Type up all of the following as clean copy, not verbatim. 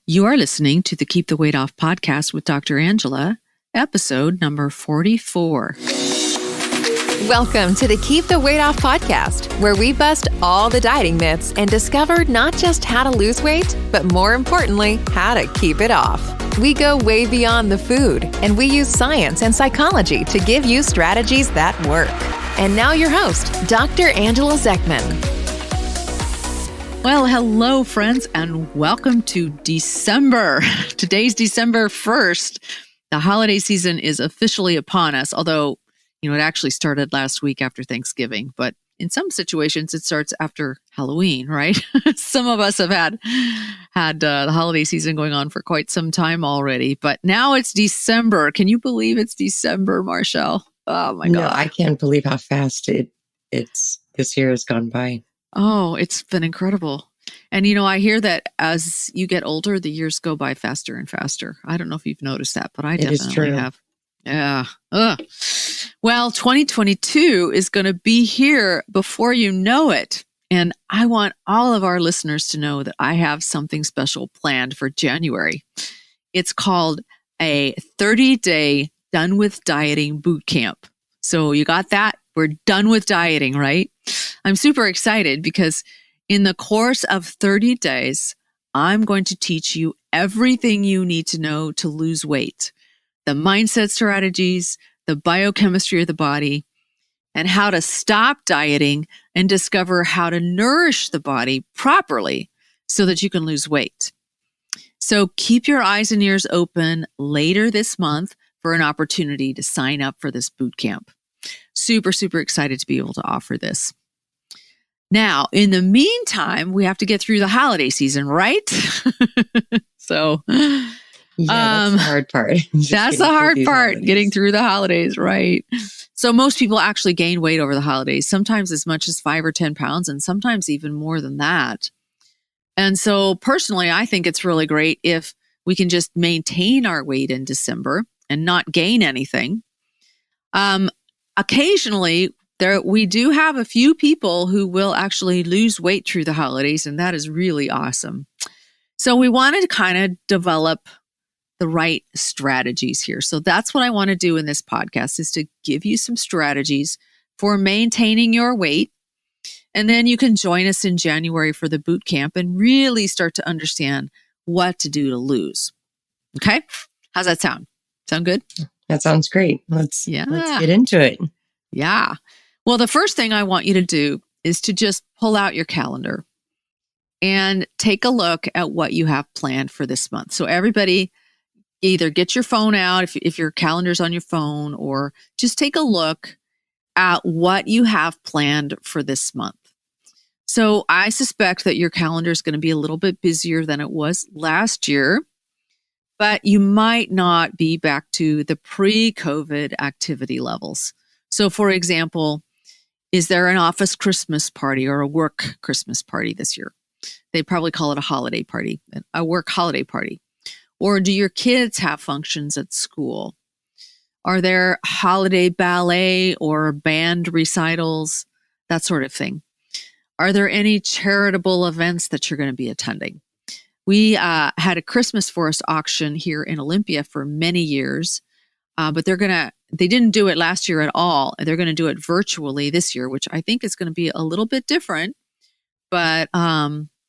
You are listening to the Keep the Weight Off podcast with Dr. Angela, episode number 44. Welcome to the Keep the Weight Off podcast, where we bust all the dieting myths and discover not just how to lose weight, but more importantly, how to keep it off. We go way beyond the food, and we use science and psychology to give you strategies that work. And now your host, Dr. Angela Zechmann. Well, hello, friends, and welcome to December. Today's December 1st. The holiday season is officially upon us, although, it actually started last week after Thanksgiving. But in some situations, it starts after Halloween, right? Some of us have had the holiday season going on for quite some time already. But now it's December. Can you believe it's December, Marchelle? Oh, my God. No, I can't believe how fast this year has gone by. Oh, it's been incredible. And, I hear that as you get older, the years go by faster and faster. I don't know if you've noticed that, but I definitely have. Yeah. Well, 2022 is going to be here before you know it. And I want all of our listeners to know that I have something special planned for January. It's called a 30-day Done with Dieting boot camp. So you got that? We're done with dieting, right? I'm super excited because in the course of 30 days, I'm going to teach you everything you need to know to lose weight, the mindset strategies, the biochemistry of the body, and how to stop dieting and discover how to nourish the body properly so that you can lose weight. So keep your eyes and ears open later this month for an opportunity to sign up for this boot camp. Super, super excited to be able to offer this. Now, in the meantime, we have to get through the holiday season, right? So, that's the hard part. That's the hard part, getting through the holidays, right? So most people actually gain weight over the holidays, sometimes as much as 5 or 10 pounds, and sometimes even more than that. And so personally, I think it's really great if we can just maintain our weight in December and not gain anything. Occasionally, we do have a few people who will actually lose weight through the holidays, and that is really awesome. So we wanted to kind of develop the right strategies here. So that's what I want to do in this podcast, is to give you some strategies for maintaining your weight. And then you can join us in January for the boot camp and really start to understand what to do to lose. Okay? How's that sound? Sound good? That sounds great. Let's get into it. Yeah. Well, the first thing I want you to do is to just pull out your calendar and take a look at what you have planned for this month. So everybody, either get your phone out if your calendar's on your phone, or just take a look at what you have planned for this month. So I suspect that your calendar is going to be a little bit busier than it was last year, but you might not be back to the pre-COVID activity levels. So for example, is there an office Christmas party or a work Christmas party this year? They probably call it a holiday party, a work holiday party. Or do your kids have functions at school? Are there holiday ballet or band recitals? That sort of thing. Are there any charitable events that you're going to be attending? We had a Christmas forest auction here in Olympia for many years, but they didn't do it last year at all. They're going to do it virtually this year, which I think is going to be a little bit different. But,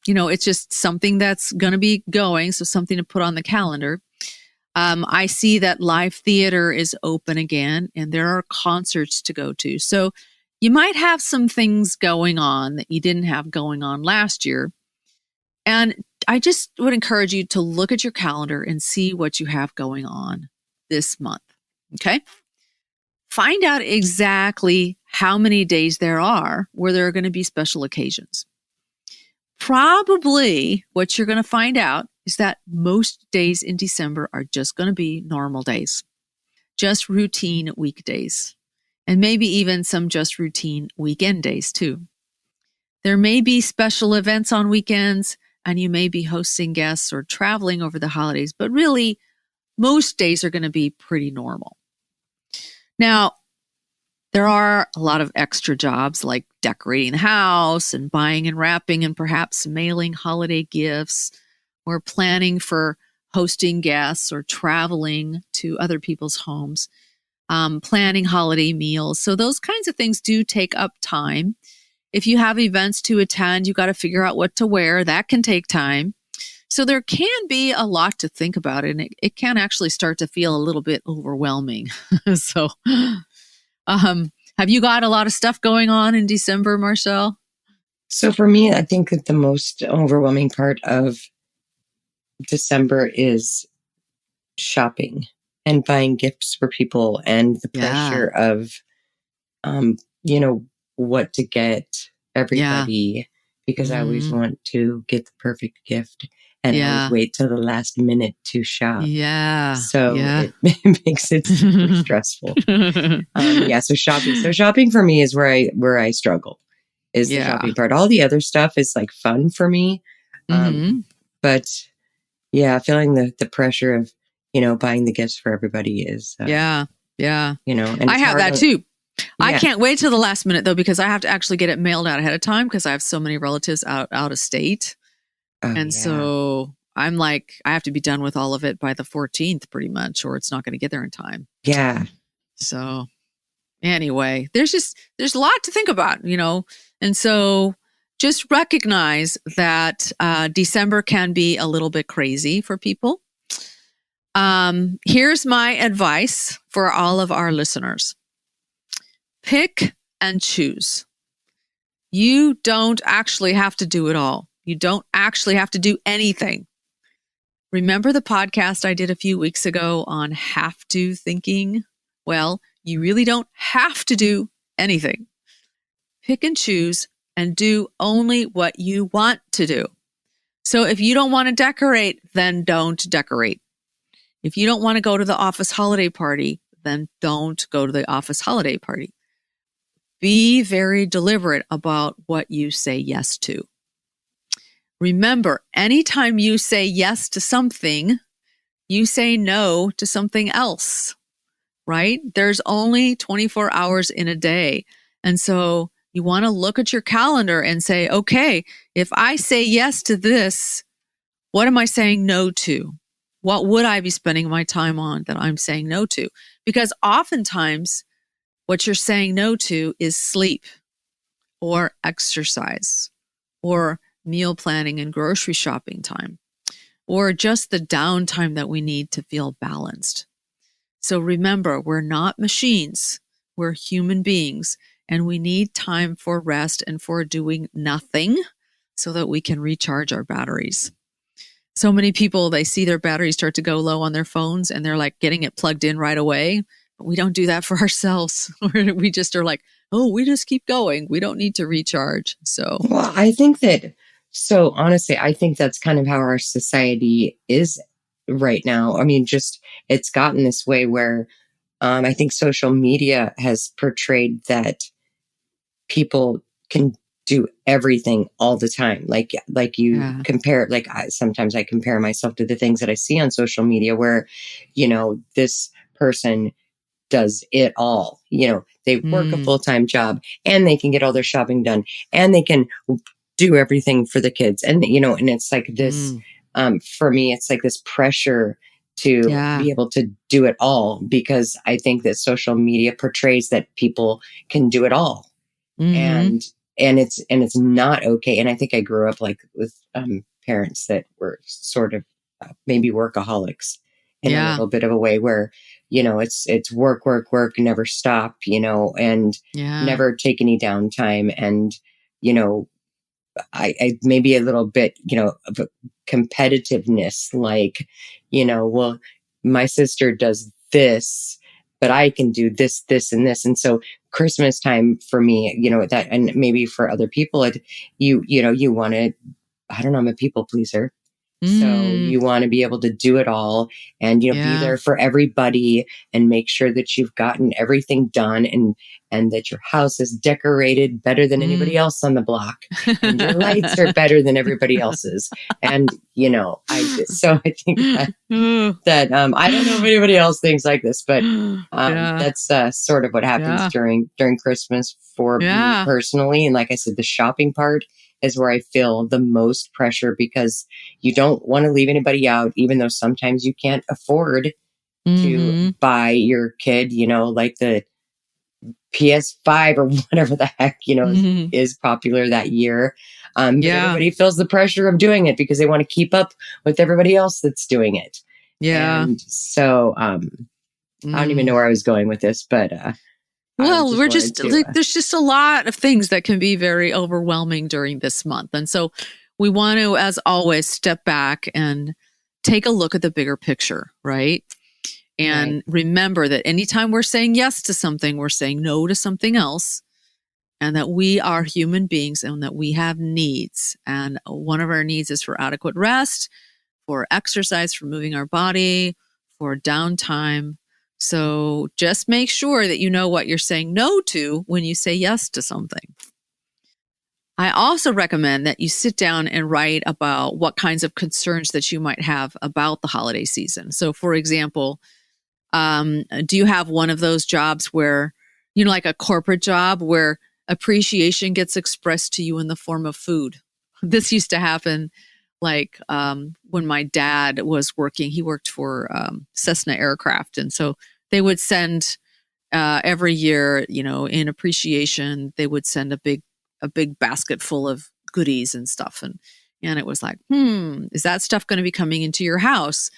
it's just something that's going to be going, so something to put on the calendar. I see that live theater is open again, and there are concerts to go to. So you might have some things going on that you didn't have going on last year. And I just would encourage you to look at your calendar and see what you have going on this month. Okay? Find out exactly how many days there are where there are going to be special occasions. Probably what you're going to find out is that most days in December are just going to be normal days, just routine weekdays, and maybe even some just routine weekend days too. There may be special events on weekends, and you may be hosting guests or traveling over the holidays, but really, most days are going to be pretty normal. Now, there are a lot of extra jobs like decorating the house and buying and wrapping and perhaps mailing holiday gifts, or planning for hosting guests or traveling to other people's homes, planning holiday meals. So those kinds of things do take up time. If you have events to attend, you got to figure out what to wear. That can take time. So there can be a lot to think about, and it can actually start to feel a little bit overwhelming. So, have you got a lot of stuff going on in December, Marchelle? So for me, I think that the most overwhelming part of December is shopping and buying gifts for people and the pressure of, what to get everybody, because I always want to get the perfect gift and I always wait till the last minute to shop. So it makes it super stressful. So shopping. So shopping for me is where I struggle, is the shopping part. All the other stuff is like fun for me. But feeling the pressure of, buying the gifts for everybody is, and I have that too. I can't wait till the last minute though, because I have to actually get it mailed out ahead of time because I have so many relatives out of state. So I'm like, I have to be done with all of it by the 14th pretty much, or it's not going to get there in time. So anyway, there's a lot to think about, and so just recognize that December can be a little bit crazy for people. Here's my advice for all of our listeners. Pick and choose. You don't actually have to do it all. You don't actually have to do anything. Remember the podcast I did a few weeks ago on have to thinking? Well, you really don't have to do anything. Pick and choose and do only what you want to do. So if you don't want to decorate, then don't decorate. If you don't want to go to the office holiday party, then don't go to the office holiday party. Be very deliberate about what you say yes to. Remember, anytime you say yes to something, you say no to something else, right? There's only 24 hours in a day. And so you want to look at your calendar and say, okay, if I say yes to this, what am I saying no to? What would I be spending my time on that I'm saying no to? Because oftentimes what you're saying no to is sleep or exercise or meal planning and grocery shopping time, or just the downtime that we need to feel balanced. So remember, we're not machines. We're human beings, and we need time for rest and for doing nothing so that we can recharge our batteries. So many people, they see their batteries start to go low on their phones and they're like getting it plugged in right away. But we don't do that for ourselves. We just are like, oh, we just keep going. We don't need to recharge. Well, I think that, so honestly, I think that's kind of how our society is right now. I mean, just it's gotten this way where I think social media has portrayed that people can do everything all the time. Like you compare, sometimes I compare myself to the things that I see on social media where, this person does it all. They work a full-time job and they can get all their shopping done and they can do everything for the kids. And, and it's like this, for me, it's like this pressure to be able to do it all, because I think that social media portrays that people can do it all. And it's not okay. And I think I grew up like with parents that were sort of maybe workaholics in a little bit of a way where, it's work, never stop, and never take any downtime. And, I maybe a little bit, of a competitiveness, like, well, my sister does this, but I can do this, this, and this. And so Christmas time for me, that, and maybe for other people, you want to, I don't know, I'm a people pleaser. So you want to be able to do it all and, be there for everybody and make sure that you've gotten everything done and that your house is decorated better than anybody else on the block and your lights are better than everybody else's. And, I think that I don't know if anybody else thinks like this, but that's sort of what happens during Christmas for me personally. And like I said, the shopping part is where I feel the most pressure, because you don't want to leave anybody out, even though sometimes you can't afford to buy your kid, like the PS5 or whatever the heck, is popular that year. But everybody feels the pressure of doing it because they want to keep up with everybody else that's doing it. Yeah. And so I don't even know where I was going with this, but well, there's just a lot of things that can be very overwhelming during this month. And so we want to, as always, step back and take a look at the bigger picture, right? And remember that anytime we're saying yes to something, we're saying no to something else, and that we are human beings and that we have needs. And one of our needs is for adequate rest, for exercise, for moving our body, for downtime. So just make sure that you know what you're saying no to when you say yes to something. I also recommend that you sit down and write about what kinds of concerns that you might have about the holiday season. So, for example, do you have one of those jobs where, like a corporate job where appreciation gets expressed to you in the form of food? This used to happen when my dad was working. He worked for Cessna Aircraft. And so they would send every year, in appreciation, they would send a big basket full of goodies and stuff. And it was like, is that stuff going to be coming into your house?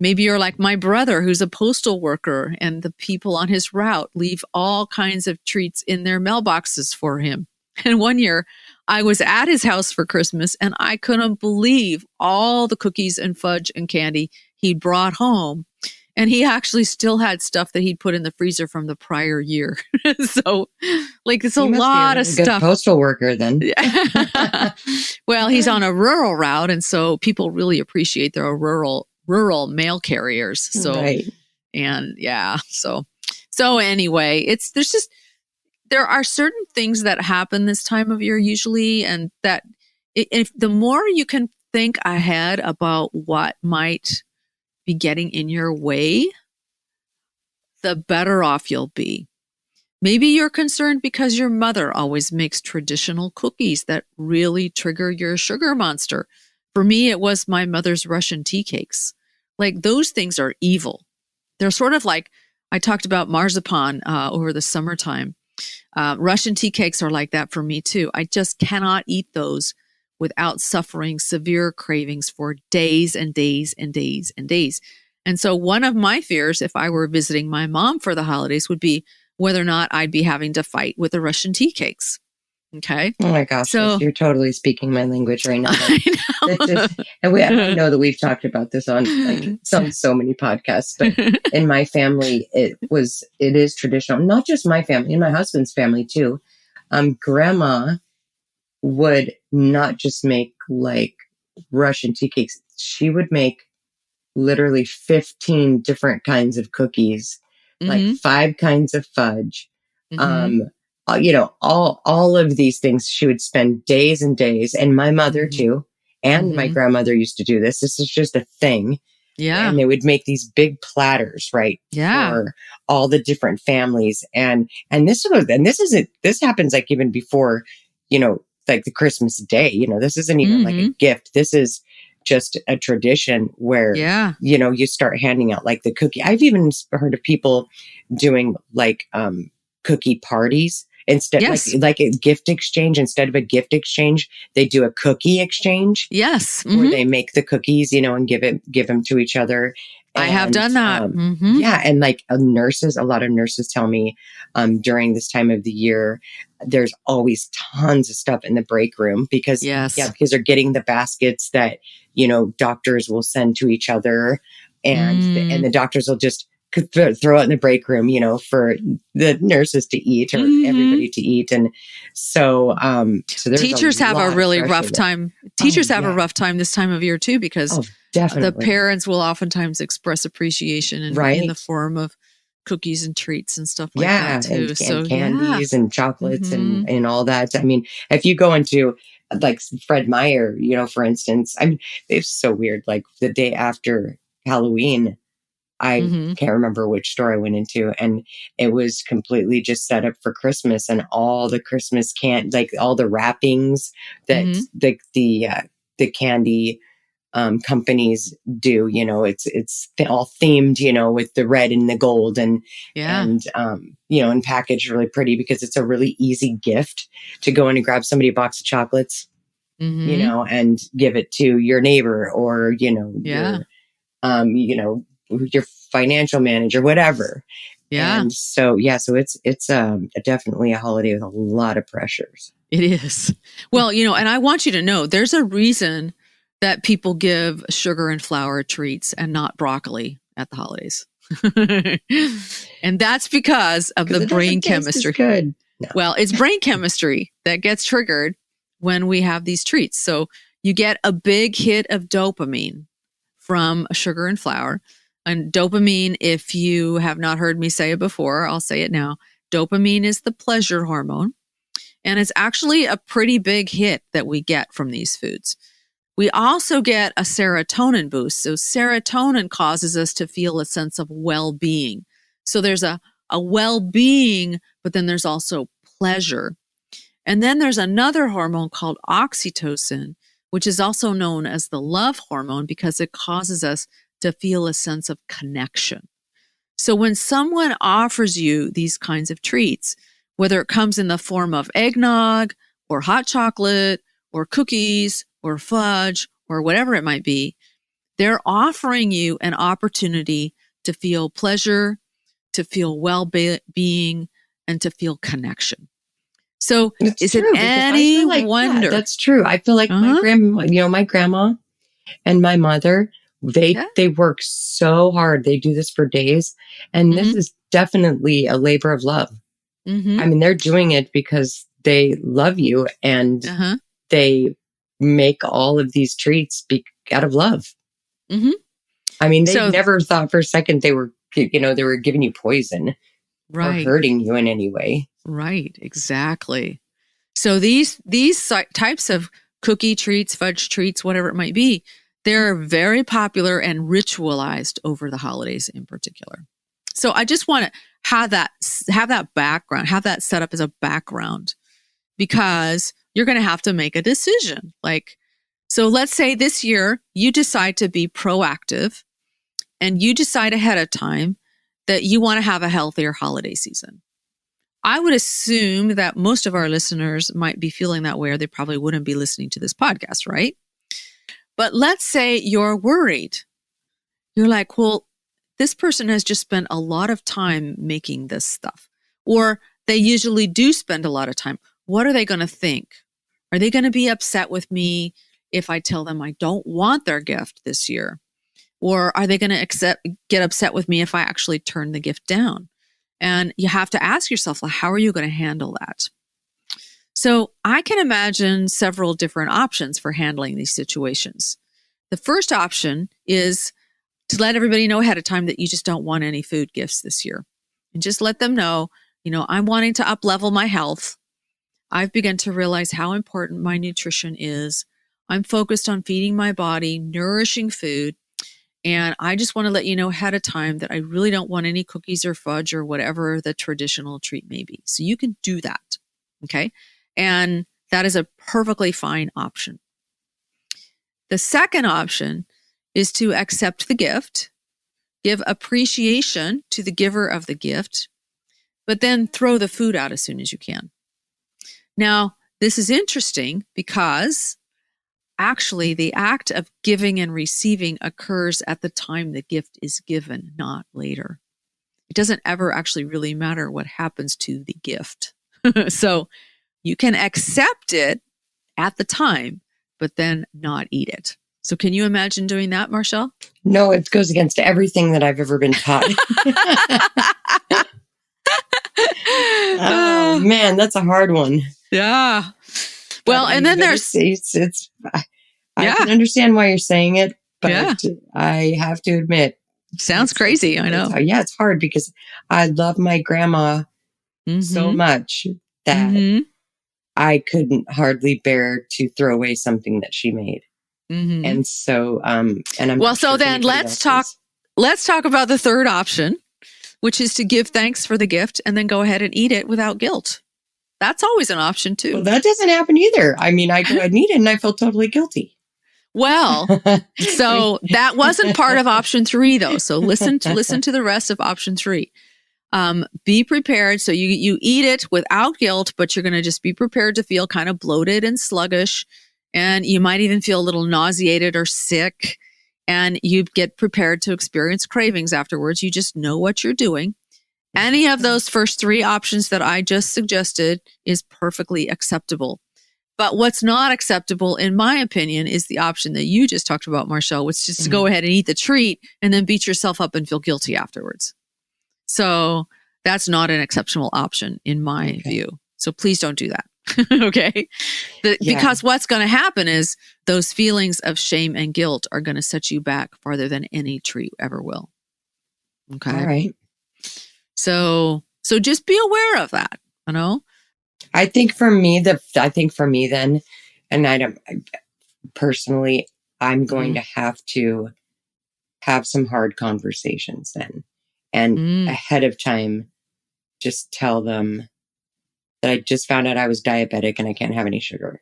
Maybe you're like my brother, who's a postal worker, and the people on his route leave all kinds of treats in their mailboxes for him. And one year I was at his house for Christmas, and I couldn't believe all the cookies and fudge and candy he brought home. And he actually still had stuff that he'd put in the freezer from the prior year. So, it's a lot of stuff. Good postal worker, then. Well, he's on a rural route, and so people really appreciate their rural mail carriers. So, and yeah, so anyway, there are certain things that happen this time of year usually, and that if the more you can think ahead about what might be getting in your way, the better off you'll be. Maybe you're concerned because your mother always makes traditional cookies that really trigger your sugar monster. For me, it was my mother's Russian tea cakes. Those things are evil. They're sort of like, I talked about marzipan over the summertime. Russian tea cakes are like that for me too. I just cannot eat those without suffering severe cravings for days and days and days and days. And so one of my fears, if I were visiting my mom for the holidays, would be whether or not I'd be having to fight with the Russian tea cakes. Okay. Oh my gosh. So, you're totally speaking my language right now. I know. I know that we've talked about this on so many podcasts, but in my family, it is traditional. Not just my family, in my husband's family too. Grandma would not just make Russian tea cakes. She would make literally 15 different kinds of cookies, 5 kinds of fudge. All of these things. She would spend days and days, and my mother too, and my grandmother used to do this. This is just a thing. Yeah. And they would make these big platters, right? Yeah. For all the different families. And this happens even before, the Christmas day, this isn't even like a gift. This is just a tradition where, you start handing out the cookie. I've even heard of people doing cookie parties. Instead, like a gift exchange, instead of a gift exchange, they do a cookie exchange. Yes. Where they make the cookies, and give them to each other. And, I have done that. Yeah. And a lot of nurses tell me during this time of the year, there's always tons of stuff in the break room because they're getting the baskets that, doctors will send to each other, and the doctors will just throw it in the break room, for the nurses to eat or everybody to eat. And so teachers have a really rough time. Teachers have a rough time this time of year too, because the parents will oftentimes express appreciation in the form of cookies and treats and stuff like that too. And candies and chocolates and all that. I mean, if you go into Fred Meyer, for instance, it's so weird. The day after Halloween, I Mm-hmm. can't remember which store I went into, and it was completely just set up for Christmas, and all the Christmas like all the wrappings that Mm-hmm. the candy companies do, it's all themed, with the red and the gold Yeah. and packaged really pretty because it's a really easy gift to go in and grab somebody a box of chocolates, Mm-hmm. and give it to your neighbor or, Yeah. your financial manager, whatever. Yeah. And so, so it's definitely a holiday with a lot of pressures. It is. Well, and I want you to know there's a reason that people give sugar and flour treats and not broccoli at the holidays. And that's because of the It brain doesn't taste as chemistry. good. No. Well, it's brain chemistry that gets triggered when we have these treats. So you get a big hit of dopamine from sugar and flour. And dopamine, if you have not heard me say it before, I'll say it now. Dopamine is the pleasure hormone. And it's actually a pretty big hit that we get from these foods. We also get a serotonin boost. So serotonin causes us to feel a sense of well-being. So there's a well-being, but then there's also pleasure. And then there's another hormone called oxytocin, which is also known as the love hormone because it causes us to feel a sense of connection. So when someone offers you these kinds of treats, whether it comes in the form of eggnog or hot chocolate or cookies or fudge or whatever it might be, they're offering you an opportunity to feel pleasure, to feel well-being, and to feel connection. So is it any wonder? That's true. I feel like my grandma and my mother, they work so hard. They do this for days. And this is definitely a labor of love. Mm-hmm. I mean, they're doing it because they love you and they make all of these treats out of love. Mm-hmm. I mean, they never thought for a second they were giving you poison or hurting you in any way. Right, exactly. So these types of cookie treats, fudge treats, whatever it might be, they're very popular and ritualized over the holidays in particular. So I just want to have that background, have that set up as a background, because you're going to have to make a decision. So let's say this year you decide to be proactive and you decide ahead of time that you want to have a healthier holiday season. I would assume that most of our listeners might be feeling that way, or they probably wouldn't be listening to this podcast, right? But let's say you're worried. You're like, well, this person has just spent a lot of time making this stuff, or they usually do spend a lot of time. What are they going to think? Are they going to be upset with me if I tell them I don't want their gift this year? Or are they going to get upset with me if I actually turn the gift down? And you have to ask yourself, well, how are you going to handle that? So I can imagine several different options for handling these situations. The first option is to let everybody know ahead of time that you just don't want any food gifts this year. And just let them know, I'm wanting to up-level my health. I've begun to realize how important my nutrition is. I'm focused on feeding my body, nourishing food. And I just want to let you know ahead of time that I really don't want any cookies or fudge or whatever the traditional treat may be. So you can do that. Okay. And that is a perfectly fine option. The second option is to accept the gift, give appreciation to the giver of the gift, but then throw the food out as soon as you can. Now, this is interesting because actually, the act of giving and receiving occurs at the time the gift is given, not later. It doesn't ever actually really matter what happens to the gift. So you can accept it at the time, but then not eat it. So can you imagine doing that, Marchelle? No, it goes against everything that I've ever been taught. Oh, man, that's a hard one. Yeah. Well, and then there's... I can understand why you're saying it, but I have to admit. Sounds crazy, I know. It's hard because I love my grandma so much that I couldn't hardly bear to throw away something that she made. And so, and I'm well, so then let's talk. let's talk about the third option, which is to give thanks for the gift and then go ahead and eat it without guilt. That's always an option too. Well, that doesn't happen either. I mean, I go ahead and eat it and I feel totally guilty. Well, so that wasn't part of option 3 though. So listen to the rest of option 3. Be prepared. So you eat it without guilt, but you're going to just be prepared to feel kind of bloated and sluggish. And you might even feel a little nauseated or sick. And you get prepared to experience cravings afterwards. You just know what you're doing. Any of those first 3 options that I just suggested is perfectly acceptable. But what's not acceptable, in my opinion, is the option that you just talked about, Marchelle, which is to go ahead and eat the treat and then beat yourself up and feel guilty afterwards. So that's not an exceptional option in my view. So please don't do that. Okay? Because what's going to happen is those feelings of shame and guilt are going to set you back farther than any treat ever will. Okay? All right. So just be aware of that, you know? I think for me then, and I'm going to have some hard conversations then. And ahead of time, just tell them that I just found out I was diabetic and I can't have any sugar.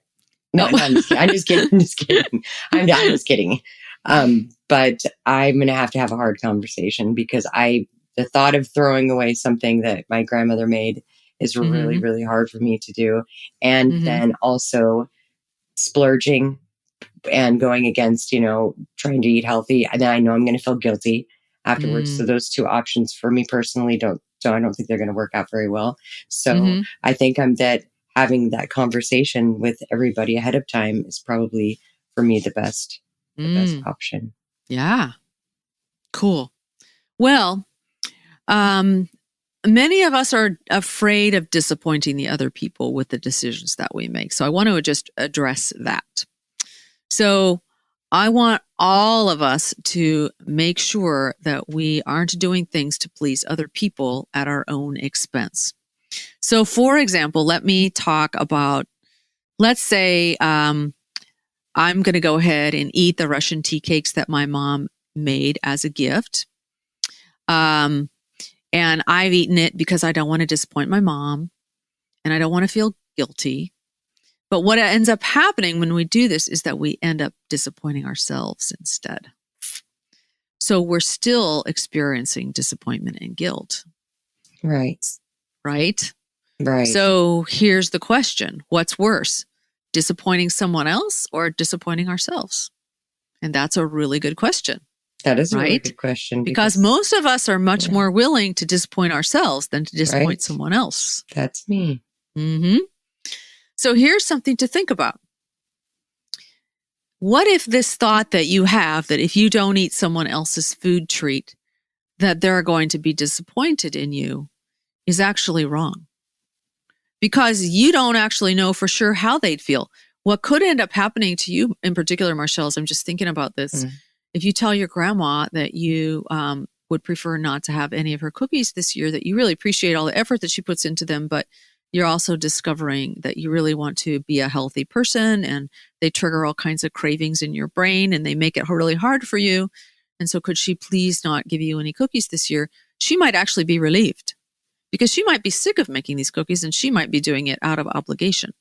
No, I'm just kidding. I'm just kidding. But I'm going to have a hard conversation because the thought of throwing away something that my grandmother made is really, really hard for me to do. And then also splurging and going against, trying to eat healthy. And then I know I'm going to feel guilty afterwards. So those 2 options for me personally I don't think they're going to work out very well. So I think having that conversation with everybody ahead of time is probably for me the best option. Yeah. Cool. Well, many of us are afraid of disappointing the other people with the decisions that we make. So I want to just address that. So I want all of us to make sure that we aren't doing things to please other people at our own expense. So for example, let me talk about, let's say I'm going to go ahead and eat the Russian tea cakes that my mom made as a gift. And I've eaten it because I don't want to disappoint my mom and I don't want to feel guilty. But what ends up happening when we do this is that we end up disappointing ourselves instead. So we're still experiencing disappointment and guilt. Right. Right? Right. So here's the question. What's worse, disappointing someone else or disappointing ourselves? And that's a really good question. That is a really good question. Because most of us are much more willing to disappoint ourselves than to disappoint someone else. That's me. So here's something to think about. What if this thought that you have that if you don't eat someone else's food treat, that they're going to be disappointed in you is actually wrong? Because you don't actually know for sure how they'd feel. What could end up happening to you in particular, Marchelle, is I'm just thinking about this. If you tell your grandma that you would prefer not to have any of her cookies this year, that you really appreciate all the effort that she puts into them, but you're also discovering that you really want to be a healthy person and they trigger all kinds of cravings in your brain and they make it really hard for you. And so could she please not give you any cookies this year? She might actually be relieved because she might be sick of making these cookies and she might be doing it out of obligation.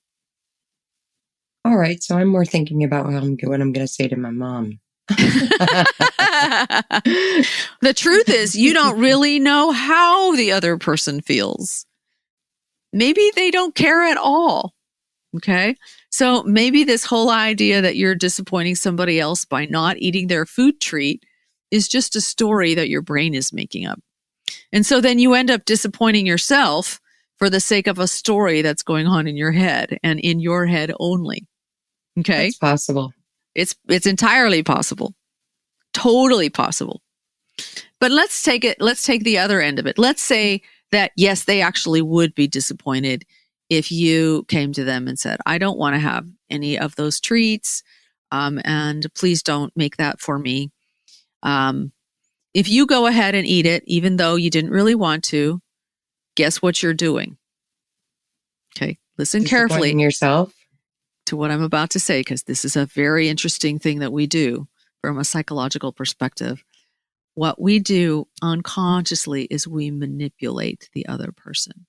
All right. So I'm more thinking about what I'm going to say to my mom. The truth is you don't really know how the other person feels. Maybe they don't care at all. Okay. So maybe this whole idea that you're disappointing somebody else by not eating their food treat is just a story that your brain is making up. And so then you end up disappointing yourself for the sake of a story that's going on in your head and in your head only. Okay. It's possible. It's entirely possible. Totally possible. But let's take the other end of it. Let's say that, yes, they actually would be disappointed if you came to them and said, I don't want to have any of those treats, and please don't make that for me. If you go ahead and eat it, even though you didn't really want to, guess what you're doing? Okay, listen carefully yourself to what I'm about to say, because this is a very interesting thing that we do from a psychological perspective. what we do unconsciously is we manipulate the other person.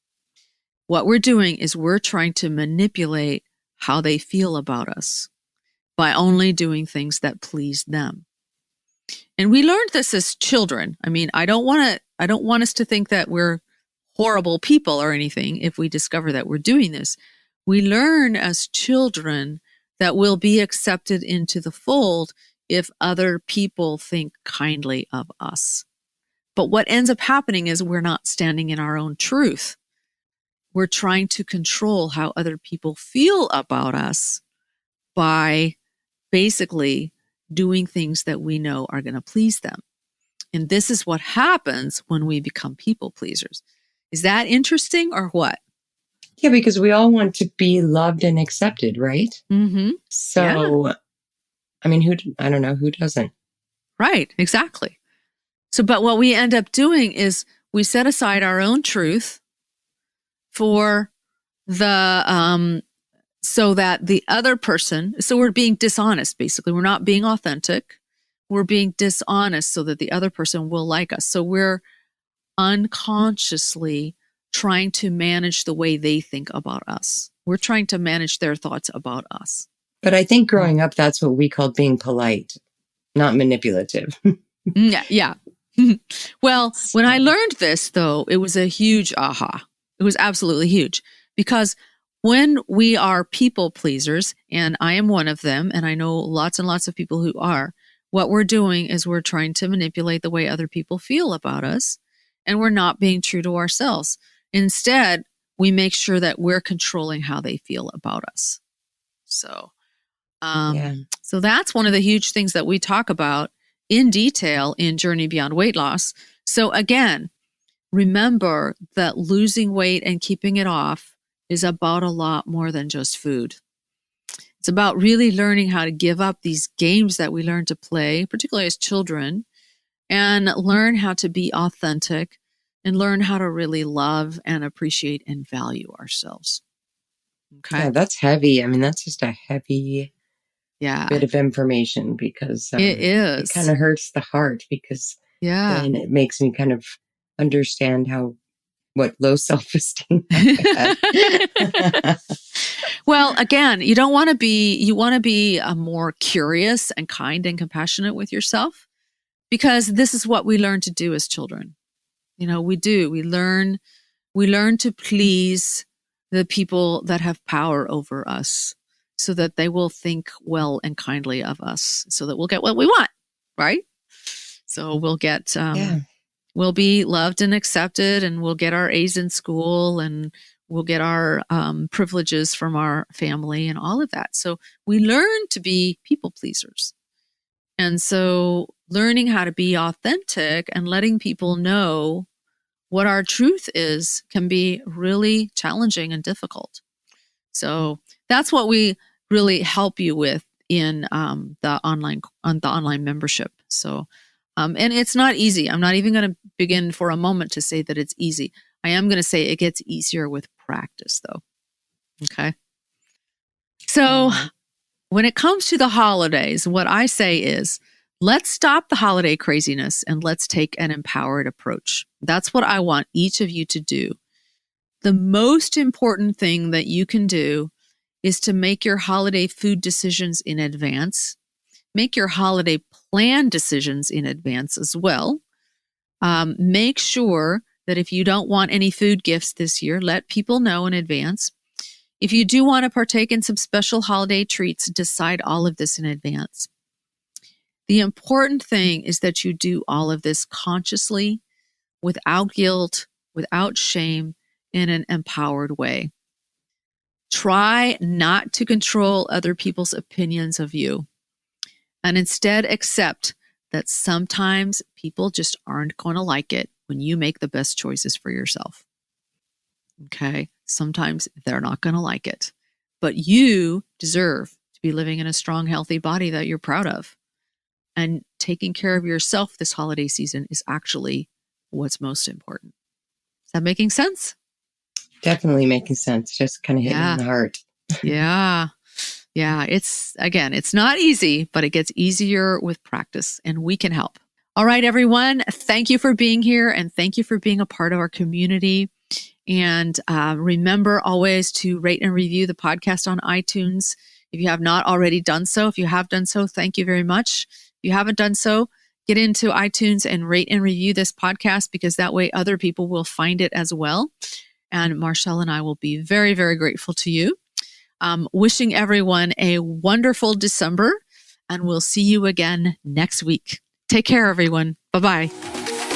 What we're doing is we're trying to manipulate how they feel about us by only doing things that please them. And we learned this as children. I mean, I don't want us to think that we're horrible people or anything if we discover that we're doing this. We learn as children that we'll be accepted into the fold if other people think kindly of us. But what ends up happening is we're not standing in our own truth. We're trying to control how other people feel about us by basically doing things that we know are going to please them. And this is what happens when we become people pleasers. Is that interesting or what? Yeah, because we all want to be loved and accepted, right? Mm-hmm. So, yeah. I mean, I don't know, who doesn't? Right, exactly. So, but what we end up doing is we set aside our own truth for the, so that the other person, so we're being dishonest, basically. We're not being authentic. We're being dishonest so that the other person will like us. So we're unconsciously trying to manage the way they think about us. We're trying to manage their thoughts about us. But I think growing up, that's what we called being polite, not manipulative. Yeah. Well, when I learned this, though, it was a huge aha. It was absolutely huge. Because when we are people pleasers, and I am one of them, and I know lots and lots of people who are, what we're doing is we're trying to manipulate the way other people feel about us, and we're not being true to ourselves. Instead, we make sure that we're controlling how they feel about us. So that's one of the huge things that we talk about in detail in Journey Beyond Weight Loss. So again, remember that losing weight and keeping it off is about a lot more than just food. It's about really learning how to give up these games that we learn to play, particularly as children, and learn how to be authentic and learn how to really love and appreciate and value ourselves. Okay. Yeah, that's heavy. I mean, that's just a heavy bit of information because it is. It kind of hurts the heart because then it makes me kind of understand what low self-esteem I have. Well, again, you want to be more curious and kind and compassionate with yourself, because this is what we learn to do as children. We learn to please the people that have power over us so that they will think well and kindly of us so that we'll get what we want, right? So we'll get, we'll be loved and accepted, and we'll get our A's in school, and we'll get our privileges from our family and all of that. So we learn to be people pleasers. And so learning how to be authentic and letting people know what our truth is can be really challenging and difficult. So that's what we really help you with in the online membership. So, and it's not easy. I'm not even going to begin for a moment to say that it's easy. I am going to say it gets easier with practice, though. Okay. So when it comes to the holidays, what I say is, let's stop the holiday craziness and let's take an empowered approach. That's what I want each of you to do. The most important thing that you can do is to make your holiday food decisions in advance. Make your holiday plan decisions in advance as well. Make sure that if you don't want any food gifts this year, let people know in advance. If you do want to partake in some special holiday treats, decide all of this in advance. The important thing is that you do all of this consciously, without guilt, without shame, in an empowered way. Try not to control other people's opinions of you, and instead accept that sometimes people just aren't going to like it when you make the best choices for yourself. Okay? Sometimes they're not going to like it, but you deserve to be living in a strong, healthy body that you're proud of. And taking care of yourself this holiday season is actually what's most important. Is that making sense? Definitely making sense. Just kind of hitting in the heart. Yeah. It's not easy, but it gets easier with practice, and we can help. All right, everyone. Thank you for being here and thank you for being a part of our community. And remember always to rate and review the podcast on iTunes. If you have not already done so, if you have done so, thank you very much. If you haven't done so, get into iTunes and rate and review this podcast because that way other people will find it as well. And Marchelle and I will be very, very grateful to you. Wishing everyone a wonderful December, and we'll see you again next week. Take care, everyone. Bye-bye.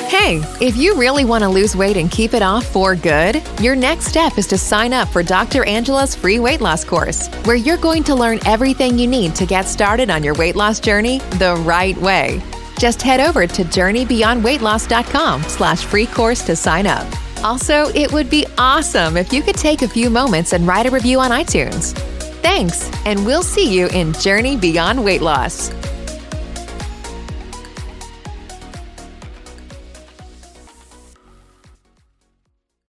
Hey, if you really want to lose weight and keep it off for good, your next step is to sign up for Dr. Angela's free weight loss course, where you're going to learn everything you need to get started on your weight loss journey the right way. Just head over to journeybeyondweightloss.com/free course to sign up. Also, it would be awesome if you could take a few moments and write a review on iTunes. Thanks, and we'll see you in Journey Beyond Weight Loss.